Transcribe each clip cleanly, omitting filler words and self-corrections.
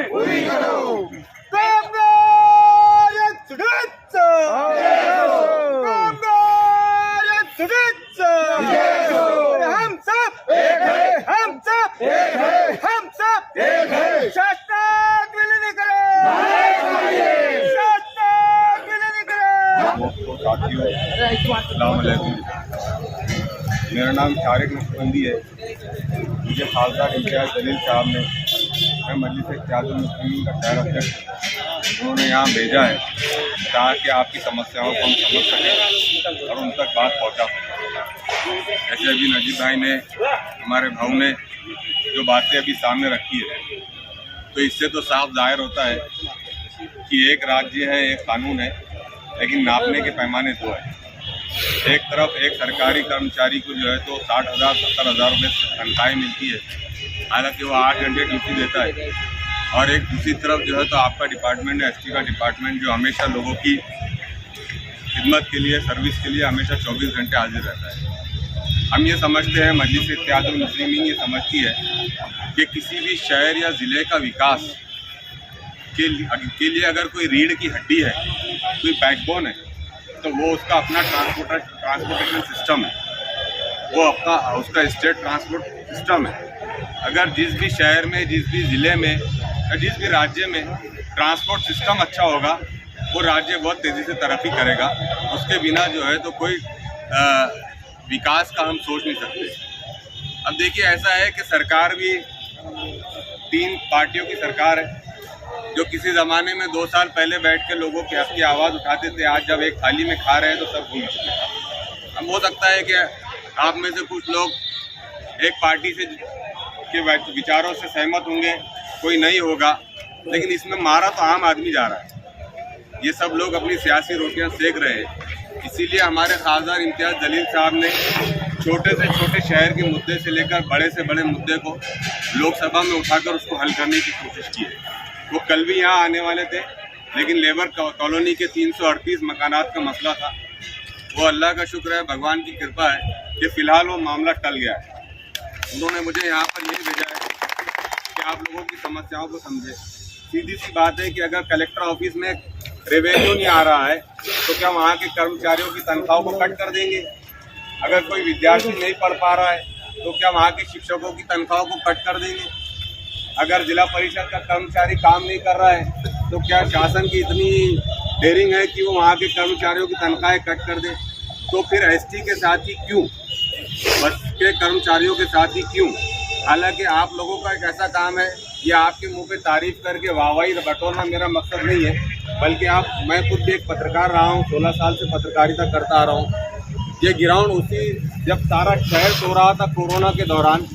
पूरी करो। हम सब एक है, हम सब एक है, हम सब एक है। शासक विलीन करें, शासक विलीन करें। साथियों, अस्सलाम वालेकुम। मेरा नाम तारिक नक्शबंदी है। मुझे खासदार इम्तियाज़ जलील साहब ने, मैं मजलिस इत्तेहादुल मुस्लिमीन का शहर अध्यक्ष, उन्होंने यहाँ भेजा है ताकि आपकी समस्याओं को हम समझ सकें और उन तक बात पहुँचा सकें। जैसे अभी नजीब भाई ने, हमारे भाऊ ने जो बातें अभी सामने रखी है, तो इससे तो साफ जाहिर होता है कि एक राज्य है, एक कानून है, लेकिन नापने के पैमाने दो है। एक तरफ एक सरकारी कर्मचारी को जो है तो 60,000 70,000 रुपये तनख्वाही मिलती है, हालांकि वो 8 घंटे ड्यूटी देता है, और एक दूसरी तरफ जो है तो आपका डिपार्टमेंट है, एसटी का डिपार्टमेंट, जो हमेशा लोगों की खिदमत के लिए, सर्विस के लिए हमेशा 24 घंटे हाजिर रहता है। हम ये समझते हैं, मजलिस इत्तेहादुल मुस्लिमीन ये समझती है कि किसी भी शहर या ज़िले का विकास के लिए अगर कोई रीढ़ की हड्डी है, कोई बैकबोन है, तो वो उसका अपना ट्रांसपोर्टेशन सिस्टम है, वो अपना उसका स्टेट ट्रांसपोर्ट सिस्टम है। अगर जिस भी शहर में, जिस भी ज़िले में या जिस भी राज्य में ट्रांसपोर्ट सिस्टम अच्छा होगा, वो राज्य बहुत तेज़ी से तरक्की करेगा। उसके बिना जो है तो कोई विकास का हम सोच नहीं सकते। अब देखिए, ऐसा है कि सरकार भी 3 पार्टियों की सरकार है, जो किसी ज़माने में 2 साल पहले बैठ के लोगों के हक़ की आवाज़ उठाते थे, आज जब एक थाली में खा रहे हैं तो सब भूल चुके हैं। अब हो सकता है कि आप में से कुछ लोग एक पार्टी से के विचारों से सहमत होंगे, कोई नहीं होगा, लेकिन इसमें मारा तो आम आदमी जा रहा है। ये सब लोग अपनी सियासी रोटियां सेक रहे हैं। इसीलिए हमारे खासदार इम्तियाज़ जलील साहब ने छोटे से छोटे शहर के मुद्दे से लेकर बड़े से बड़े मुद्दे को लोकसभा में उठाकर उसको हल करने की कोशिश की है। वो कल भी यहाँ आने वाले थे, लेकिन लेबर कॉलोनी के 338 मकानात का मसला था। वो अल्लाह का शुक्र है, भगवान की कृपा है कि फ़िलहाल वो मामला टल गया है। उन्होंने मुझे यहाँ पर यही भेजा है कि आप लोगों की समस्याओं को समझें। सीधी सी बात है कि अगर कलेक्टर ऑफिस में रेवेन्यू नहीं आ रहा है, तो क्या वहाँ के कर्मचारियों की तनख्वाहों को कट कर देंगे? अगर कोई विद्यार्थी नहीं पढ़ पा रहा है, तो क्या वहाँ के शिक्षकों की तनख्वाहों को कट कर देंगे? अगर जिला परिषद का कर्मचारी काम नहीं कर रहा है, तो क्या शासन की इतनी डेयरिंग है कि वो वहाँ के कर्मचारियों की तनख्वाहें कट कर दे? तो फिर एसटी के साथ ही क्यों, बस के कर्मचारियों के साथ ही क्यों? हालांकि आप लोगों का एक ऐसा काम है, ये आपके मुंह पे तारीफ करके वाहवाही बटोरना मेरा मकसद नहीं है, बल्कि मैं खुद भी एक पत्रकार रहा हूँ, 16 साल से पत्रकारिता करता आ रहा हूँ। ये ग्राउंड उसी जब सारा शहर सो रहा था कोरोना के दौरान,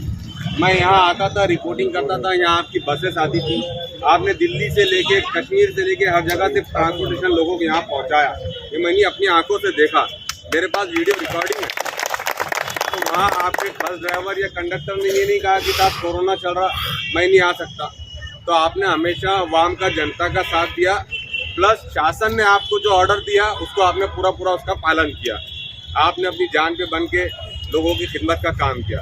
मैं यहाँ आता था, रिपोर्टिंग करता था, यहाँ आपकी बसेस आती थी। आपने दिल्ली से लेके, कश्मीर से लेके हर जगह से ट्रांसपोर्टेशन लोगों को यहाँ पहुँचाया। ये मैंने अपनी आंखों से देखा, मेरे पास वीडियो रिकॉर्डिंग है। तो वहाँ आपके बस ड्राइवर या कंडक्टर ने ये नहीं कहा कि साहब कोरोना चल रहा, मैं नहीं आ सकता। तो आपने हमेशा आवाम का, जनता का साथ दिया, प्लस शासन ने आपको जो ऑर्डर दिया उसको आपने पूरा उसका पालन किया। आपने अपनी जान पे बन के लोगों की खिदमत का काम किया।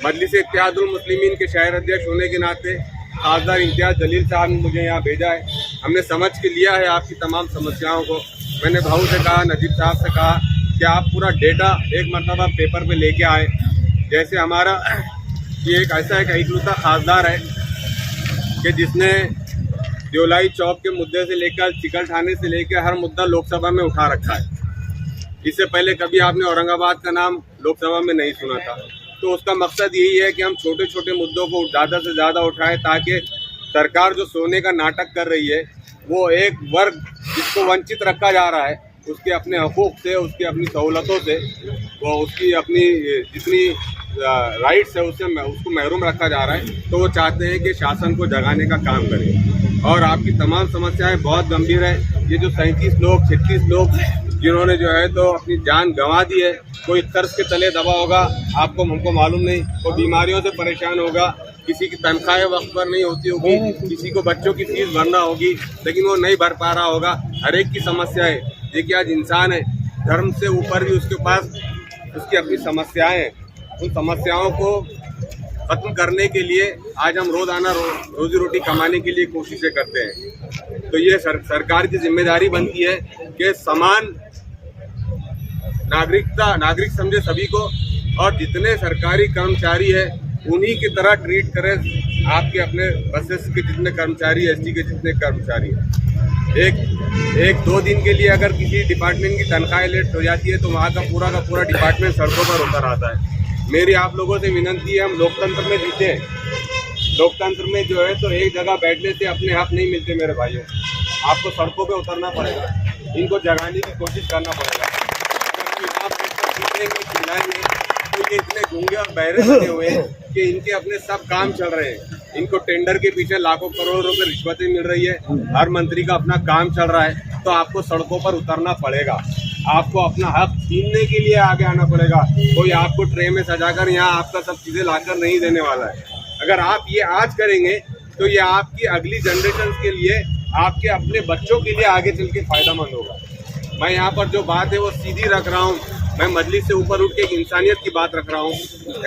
मजलिस इत्तेहादुल मुस्लिमीन के शहर अध्यक्ष होने के नाते खासदार इम्तियाज़ जलील साहब ने मुझे यहाँ भेजा है। हमने समझ के लिया है आपकी तमाम समस्याओं को। मैंने भाऊ से कहा, नजीब साहब से कहा कि आप पूरा डेटा एक मरतबा पेपर पे लेके आए। जैसे हमारा ये एक ऐसा एक इकलौता खासदार है कि जिसने देवलाई चौक के मुद्दे से लेकर चिकल थाने से लेकर हर मुद्दा लोकसभा में उठा रखा है। इससे पहले कभी आपने औरंगाबाद का नाम लोकसभा में नहीं सुना था। तो उसका मकसद यही है कि हम छोटे छोटे मुद्दों को ज़्यादा से ज़्यादा उठाएं, ताकि सरकार जो सोने का नाटक कर रही है, वो एक वर्ग जिसको वंचित रखा जा रहा है, उसके अपने हकूक़ से, उसकी अपनी सहूलतों से, वो उसकी अपनी जितनी राइट्स है उसको महरूम रखा जा रहा है। तो वो चाहते हैं कि शासन को जगाने का काम करें। और आपकी तमाम समस्याएं बहुत गंभीर है। ये जो 37 लोग, 36 लोग जिन्होंने जो है तो अपनी जान गंवा दी है, कोई कर्ज के तले दबा होगा, आपको हमको मालूम नहीं, कोई बीमारियों से परेशान होगा, किसी की तनख्वाहें वक्त पर नहीं होती होगी, किसी को बच्चों की फीस भरना होगी लेकिन वो नहीं भर पा रहा होगा। हर एक की समस्या है। देखिए, आज इंसान है, धर्म से ऊपर भी उसके पास उसकी अपनी समस्याएं हैं। उन समस्याओं को खत्म करने के लिए आज हम रोजाना रोजी रोटी कमाने के लिए कोशिशें करते हैं। तो ये सरकार की जिम्मेदारी बनती है कि समान नागरिक समझे सभी को, और जितने सरकारी कर्मचारी है उन्हीं की तरह ट्रीट करें आपके अपने बसेस के जितने कर्मचारी, एसटी के जितने कर्मचारी हैं। एक दो दिन के लिए अगर किसी डिपार्टमेंट की तनख्वाह लेट हो जाती है तो वहाँ का पूरा डिपार्टमेंट सड़कों पर उतर आता है। मेरी आप लोगों से विनती है, हम लोकतंत्र में जीते हैं। लोकतंत्र में जो है तो एक जगह बैठने से अपने हक नहीं मिलते मेरे भाइयों, आपको सड़कों पे उतरना पड़ेगा, इनको जगाने की कोशिश करना पड़ेगा। चिल्लाएंगे तो ये इतने गूंगे और बहरे बने हुए हैं कि इनके अपने सब काम चल रहे हैं। इनको टेंडर के पीछे लाखों करोड़ों रुपए रिश्वतें मिल रही है, हर मंत्री का अपना काम चल रहा है। तो आपको सड़कों पर उतरना पड़ेगा, आपको अपना हक छीनने के लिए आगे आना पड़ेगा। कोई आपको ट्रे में सजाकर यहाँ आपका सब चीजें लाकर नहीं देने वाला है। अगर आप ये आज करेंगे तो ये आपकी अगली जनरेशन के लिए, आपके अपने बच्चों के लिए आगे चल के फायदेमंद होगा। मैं यहाँ पर जो बात है वो सीधी रख रहा हूँ। मैं मजलिस से ऊपर उठ के एक इंसानियत की बात रख रहा हूँ,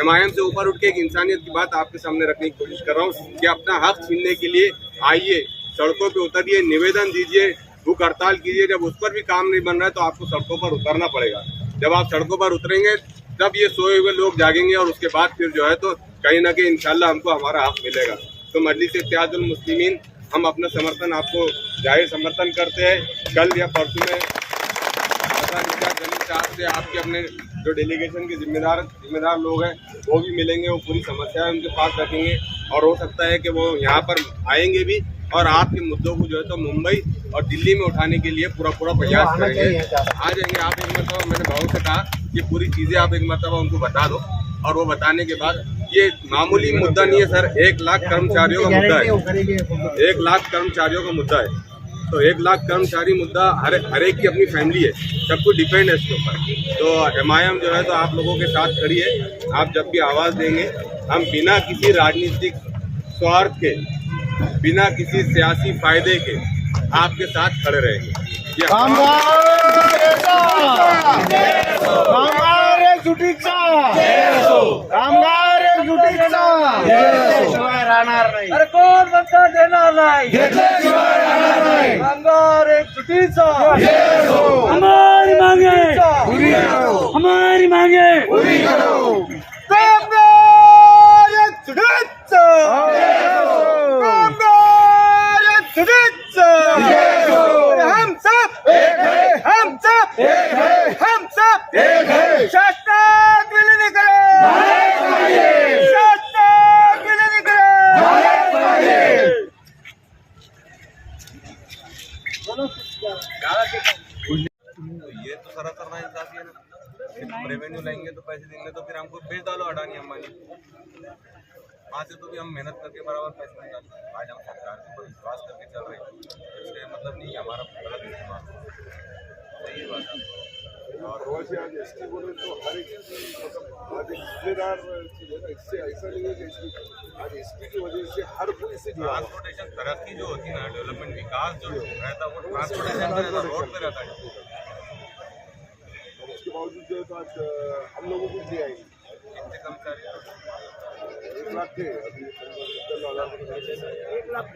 एमआईएम से ऊपर उठ के एक इंसानियत की बात आपके सामने रखने की कोशिश कर रहा हूँ कि अपना हक छीनने के लिए आइए, सड़कों पे उतरिए, निवेदन दीजिए, भूख हड़ताल कीजिए। जब उस पर भी काम नहीं बन रहा है तो आपको सड़कों पर उतरना पड़ेगा। जब आप सड़कों पर उतरेंगे तब ये सोए हुए लोग जागेंगे और उसके बाद फिर जो है तो कहीं ना कहीं इंशाल्लाह हमको हमारा हक मिलेगा। तो मजलिस इत्तेहादुल मुस्लिमीन हम अपना समर्थन, आपको जाहिर समर्थन करते हैं। कल या परसों में से आपके अपने जो डेलीगेशन के जिम्मेदार लोग हैं वो भी मिलेंगे, वो पूरी समस्या उनके पास रखेंगे और हो सकता है कि वो यहाँ पर आएंगे भी और आपके मुद्दों को जो है तो मुंबई और दिल्ली में उठाने के लिए पूरा प्रयास करेंगे। आ जाएंगे आप एक मरतबा, मैंने भाव से कहा कि पूरी चीज़ें आप एक मरतबा उनको बता दो और वो बताने के बाद, ये मामूली मुद्दा नहीं है सर, 1 लाख कर्मचारियों का मुद्दा है, 1 लाख कर्मचारियों का मुद्दा है। तो 1 लाख कर्मचारी मुद्दा हर एक की अपनी फैमिली है, सब कुछ डिपेंड है इसके ऊपर। तो एमआईएम जो है तो आप लोगों के साथ खड़ी है। आप जब भी आवाज़ देंगे हम बिना किसी राजनीतिक स्वार्थ के, बिना किसी सियासी फायदे के आपके साथ खड़े रहेंगे। अरे कोण म्हणता देणार नाही, कामगार एक सुटीचा, हमारी मांगे पूरी करो, हमारी मांगे पूरी करो, कामगार एक सुटीचा, कामगार एक सुटीचा, हम सब एक है, हम सब एक है, हम सब एक है। शासनात विलीन करें, ये तो सरासर ना इंसाफी है ना। रेवेन्यू लाएंगे तो पैसे देंगे तो फिर हमको भेज डालो अडानी अंबानी, वहाँ से तो भी हम मेहनत करके बराबर पैसे निकालते। आज हम सरकार के ऊपर विश्वास करके चल रहे हैं, इसलिए मतलब नहीं हमारा गलत इस्तेमाल, सही बात है। और वैसे आज एसटी बोले तो हर एक मतलब आज एक जिम्मेदार चीज है ना, इससे ऐसा नहीं है कि आज एसपी की वजह से हर कोई इससे जुड़ा। ट्रांसपोर्टेशन तरक्की जो होती है ना, डेवलपमेंट विकास जो रहता है वो ट्रांसपोर्टेशन रोड पे रहता है। उसके बावजूद जो है तो आज हम लोगों को दिया है कितने कर्मचारी 1 लाख थे, अभी 1 लाख